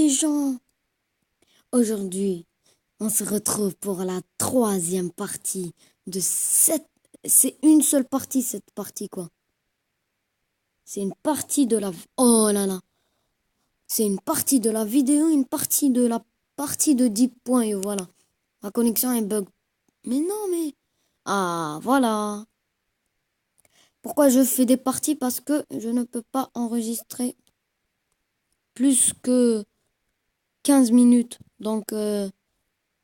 les gens! Aujourd'hui, on se retrouve pour la troisième partie de cette... C'est une seule partie, cette partie, quoi. C'est une partie de la... Oh là là! C'est une partie de la vidéo, une partie de la partie de Deep Point, et voilà. La connexion est bug. Mais non, mais... Ah, voilà. Pourquoi je fais des parties? Parce que je ne peux pas enregistrer plus que 15 minutes. Donc,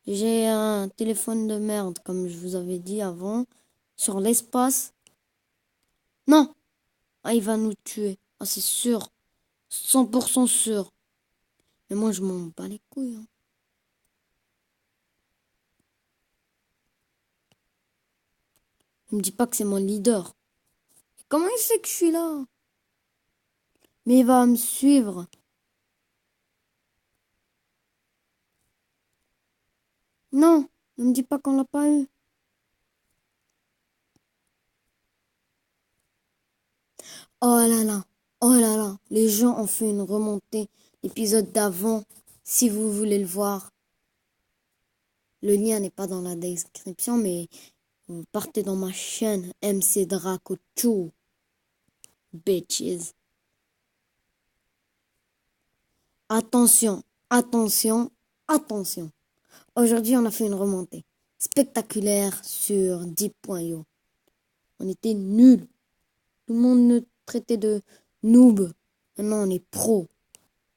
j'ai un téléphone de merde, comme je vous avais dit avant, sur l'espace. Non! Ah, il va nous tuer. Ah, c'est sûr. 100% sûr. Mais moi, je m'en bats les couilles, hein. Il me dit pas que c'est mon leader. Comment il sait que je suis là? Mais il va me suivre. Non, ne me dis pas qu'on l'a pas eu. Oh là là, oh là là. Les gens ont fait une remontée. L'épisode d'avant, si vous voulez le voir, le lien n'est pas dans la description, mais vous partez dans ma chaîne MC Draco 2, bitches. Attention, attention, attention. Aujourd'hui, on a fait une remontée spectaculaire sur Deep.io. On était nuls. Tout le monde nous traitait de noob. Maintenant, on est pro.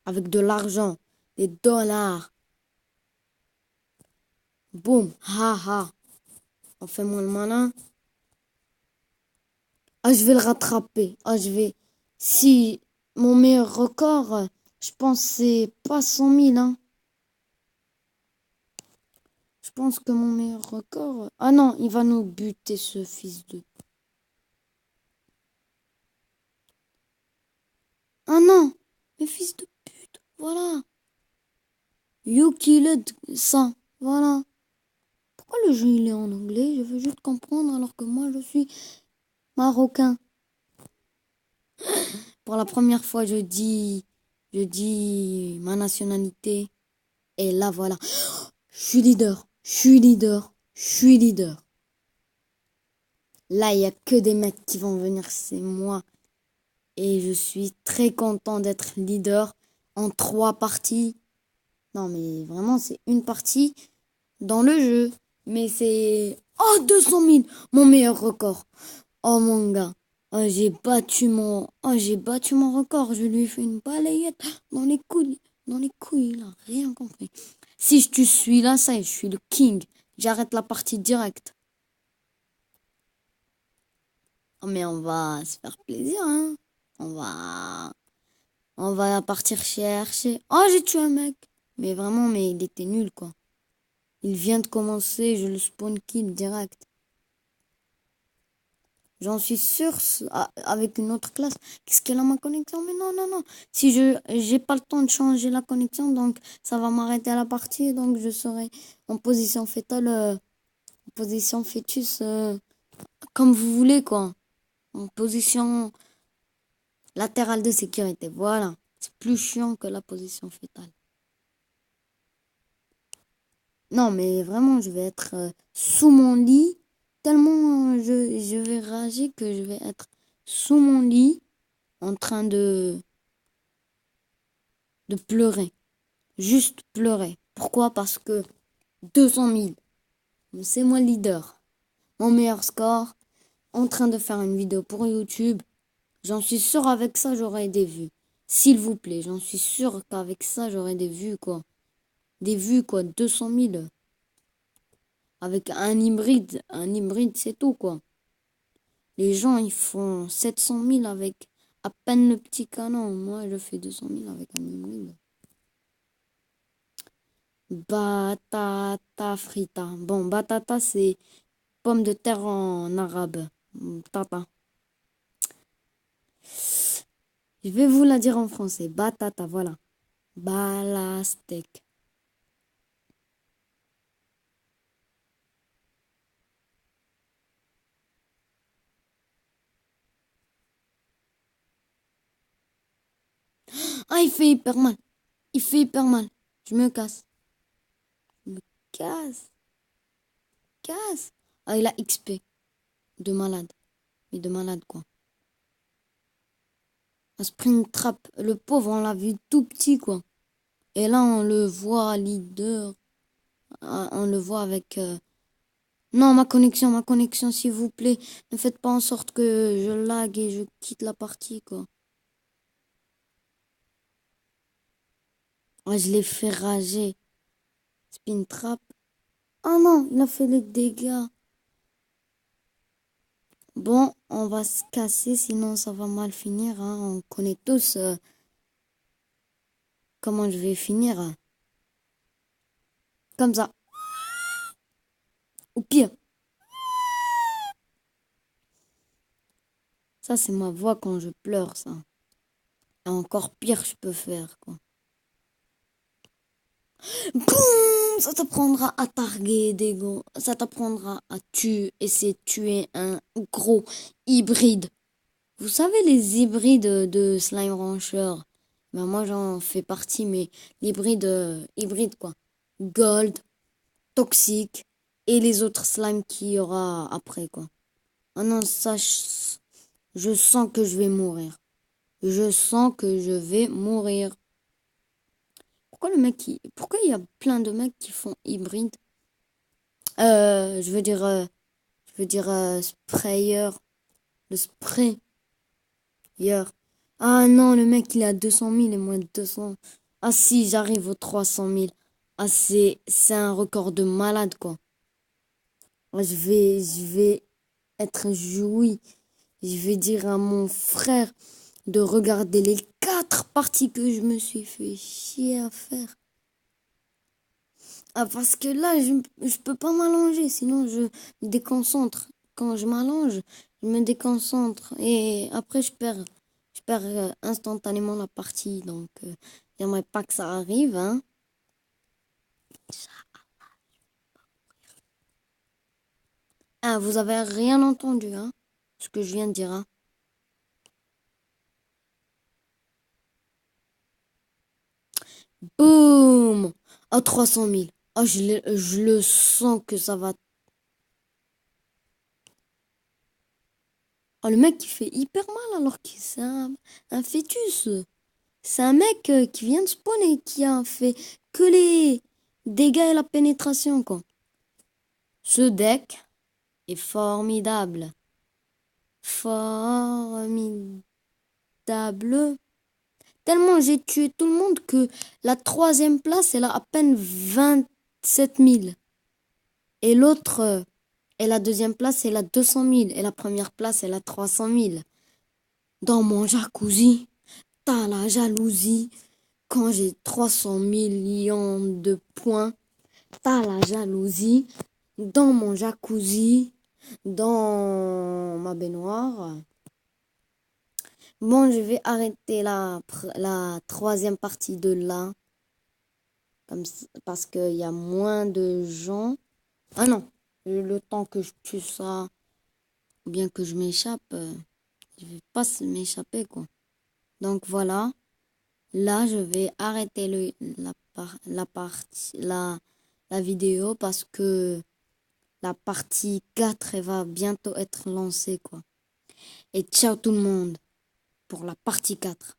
Avec de l'argent, des dollars. Boum, ha ha. On fait moins le malin. Ah, je vais le rattraper. Ah, je vais. Si mon meilleur record, je pense que c'est pas 100 000, hein. Je pense que mon meilleur record. Ah non, il va nous buter, ce fils de. Ah non, mais fils de pute. Voilà. You killed ça. Voilà. Pourquoi le jeu il est en anglais? Je veux juste comprendre alors que moi je suis marocain. Pour la première fois, je dis ma nationalité. Et là, voilà. Je suis leader. Je suis leader. Je suis leader. Là, il n'y a que des mecs qui vont venir, c'est moi. Et je suis très content d'être leader en 3 parties. Non, mais vraiment, c'est une partie dans le jeu. Mais c'est... Oh, 200 000, mon meilleur record. Oh, mon gars. Oh, j'ai battu mon record. Je lui ai fait une balayette dans les couilles. Dans les couilles, il a rien compris. Si je te suis là, ça y est, je suis le king. J'arrête la partie directe. Oh, mais on va se faire plaisir, hein. On va... On va partir chercher. Oh, j'ai tué un mec. Mais vraiment, mais il était nul, quoi. Il vient de commencer, je le spawn kill direct. J'en suis sûre, avec une autre classe. Qu'est-ce qu'elle a ma connexion? Mais non, non, non. Si j'ai pas le temps de changer la connexion, donc ça va m'arrêter à la partie. Donc je serai en position fétale, en position fœtus, comme vous voulez, quoi. En position latérale de sécurité. Voilà. C'est plus chiant que la position fétale. Non, mais vraiment, je vais être sous mon lit. Tellement je vais rager que je vais être sous mon lit en train de pleurer. Juste pleurer. Pourquoi? Parce que 200 000, c'est moi le leader. Mon meilleur score, en train de faire une vidéo pour YouTube. J'en suis sûre avec ça, j'aurai des vues. S'il vous plaît, j'en suis sûre qu'avec ça, j'aurai des vues, quoi. Des vues, quoi, 200 000. Avec un hybride, c'est tout, quoi. Les gens, ils font 700 000 avec à peine le petit canon. Moi, je fais 200 000 avec un hybride. Batata frita. Bon, batata, c'est pomme de terre en arabe. Tata. Je vais vous la dire en français. Batata, voilà. Balastek. Ah, il fait hyper mal. Il fait hyper mal. Je me casse. Je me casse. Casse. Ah, il a XP. De malade. Mais de malade, quoi. Un Springtrap. Le pauvre, on l'a vu tout petit, quoi. Et là, on le voit leader. On le voit avec... Non, ma connexion, s'il vous plaît. Ne faites pas en sorte que je lag et je quitte la partie, quoi. Ouais, je l'ai fait rager. Springtrap. Oh non, il a fait les dégâts. Bon, on va se casser, sinon ça va mal finir, hein. On connaît tous comment je vais finir. Comme ça. Ou pire. Ça, c'est ma voix quand je pleure, ça. Et encore pire, je peux faire, quoi. Boum! Ça t'apprendra à targuer des gros. Ça t'apprendra à tuer, essayer de tuer un gros hybride. Vous savez, les hybrides de Slime Rancher. Ben, moi, j'en fais partie, mais l'hybride, hybride, quoi. Gold, toxique, et les autres slimes qu'il y aura après, quoi. Ah non, ça, je sens que je vais mourir. Je sens que je vais mourir. Pourquoi il y a plein de mecs qui font hybride? Je veux dire sprayer. Le sprayer. Ah non, le mec, il a 200 000 et moins de 200. Ah si, j'arrive aux 300 000. Ah, c'est un record de malade, quoi. Ah, je vais être joui. Je vais dire à mon frère de regarder les 4 parties que je me suis fait chier à faire. Ah, parce que là, je peux pas m'allonger, sinon je me déconcentre. Quand je m'allonge, je me déconcentre. Et après, je perds instantanément la partie. Donc, j'aimerais pas que ça arrive, hein. Ah, vous avez rien entendu, hein, ce que je viens de dire, hein. Boum! À 300 000. Ah, je le sens que ça va. Ah, le mec, il fait hyper mal alors que c'est un fœtus. C'est un mec qui vient de spawn et qui a fait que les dégâts et la pénétration, quoi. Ce deck est formidable. Formidable. Tellement j'ai tué tout le monde que la troisième place, elle a à peine 27 000. Et l'autre, et la deuxième place, elle a 200 000. Et la première place, elle a 300 000. Dans mon jacuzzi, t'as la jalousie. Quand j'ai 300 millions de points, t'as la jalousie. Dans mon jacuzzi, dans ma baignoire. Bon, je vais arrêter la troisième partie de là. Parce qu'il y a moins de gens. Ah non, le temps que je tue ça, ou bien que je m'échappe, je vais pas m'échapper, quoi. Donc voilà. Là, je vais arrêter la vidéo parce que la partie 4 elle va bientôt être lancée, quoi. Et ciao tout le monde pour la partie 4.